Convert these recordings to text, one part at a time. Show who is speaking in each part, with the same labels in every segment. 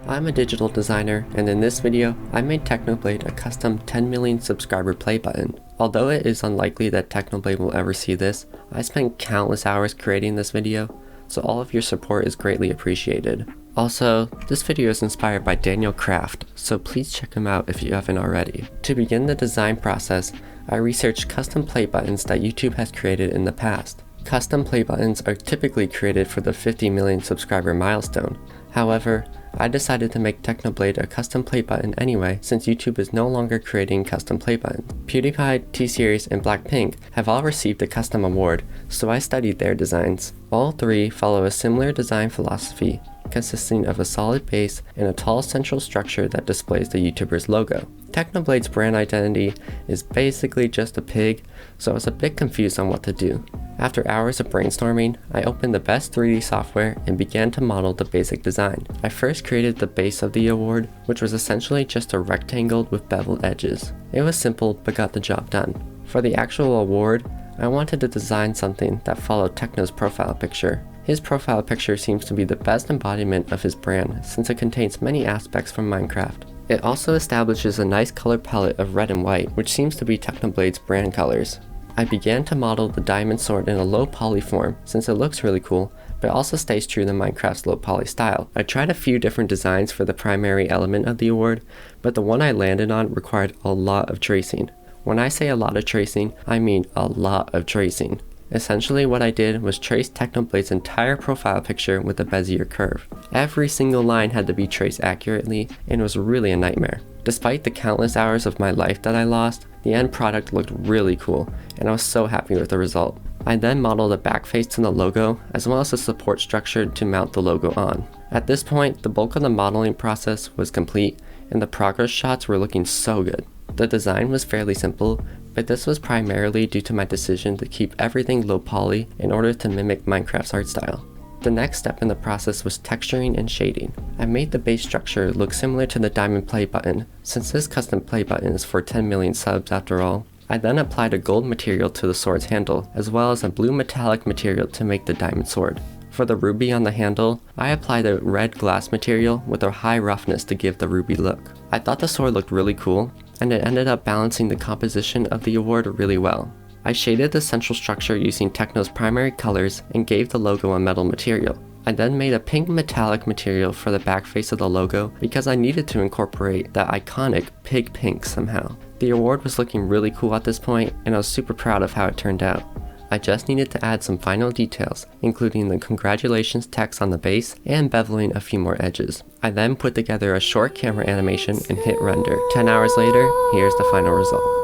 Speaker 1: I'm a digital designer, and in this video, I made Technoblade a custom 10 million subscriber play button. Although it is unlikely that Technoblade will ever see this, I spent countless hours creating this video, so all of your support is greatly appreciated. Also, this video is inspired by Daniel Kraft, so please check him out if you haven't already. To begin the design process, I researched custom play buttons that YouTube has created in the past. Custom play buttons are typically created for the 50 million subscriber milestone. However, I decided to make Technoblade a custom play button anyway, since YouTube is no longer creating custom play buttons. PewDiePie, T-Series, and Blackpink have all received a custom award, so I studied their designs. All three follow a similar design philosophy, consisting of a solid base and a tall central structure that displays the YouTuber's logo. Technoblade's brand identity is basically just a pig, so I was a bit confused on what to do. After hours of brainstorming, I opened the best 3D software and began to model the basic design. I first created the base of the award, which was essentially just a rectangle with beveled edges. It was simple but got the job done. For the actual award, I wanted to design something that followed Techno's profile picture. His profile picture seems to be the best embodiment of his brand since it contains many aspects from Minecraft. It also establishes a nice color palette of red and white, which seems to be Technoblade's brand colors. I began to model the diamond sword in a low poly form since it looks really cool, but also stays true to Minecraft's low poly style. I tried a few different designs for the primary element of the award, but the one I landed on required a lot of tracing. When I say a lot of tracing, I mean a lot of tracing. Essentially what I did was trace Technoblade's entire profile picture with a Bezier curve. Every single line had to be traced accurately, and it was really a nightmare. Despite the countless hours of my life that I lost, the end product looked really cool, and I was so happy with the result. I then modeled a back face to the logo, as well as a support structure to mount the logo on. At this point, the bulk of the modeling process was complete, and the progress shots were looking so good. The design was fairly simple, but this was primarily due to my decision to keep everything low poly in order to mimic Minecraft's art style. The next step in the process was texturing and shading. I made the base structure look similar to the diamond play button, since this custom play button is for 10 million subs after all. I then applied a gold material to the sword's handle, as well as a blue metallic material to make the diamond sword. For the ruby on the handle, I applied a red glass material with a high roughness to give the ruby look. I thought the sword looked really cool, and it ended up balancing the composition of the award really well. I shaded the central structure using Techno's primary colors and gave the logo a metal material. I then made a pink metallic material for the back face of the logo because I needed to incorporate that iconic pig pink somehow. The award was looking really cool at this point, and I was super proud of how it turned out. I just needed to add some final details, including the congratulations text on the base and beveling a few more edges. I then put together a short camera animation and hit render. 10 hours later, here's the final result.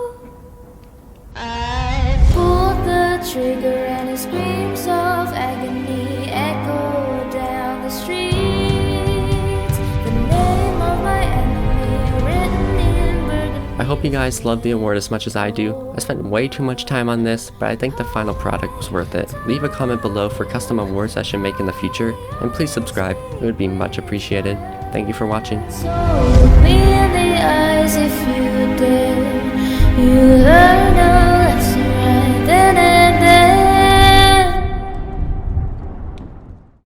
Speaker 2: Trigger and his screams of agony echo down the streets. The name of my enemy written in burgundy.
Speaker 1: I hope you guys love the award as much as I do. I spent way too much time on this, but I think the final product was worth it. Leave a comment below for custom awards I should make in the future, and please subscribe. It would be much appreciated. Thank you for watching.
Speaker 2: So look me in the eyes if you dare. You learn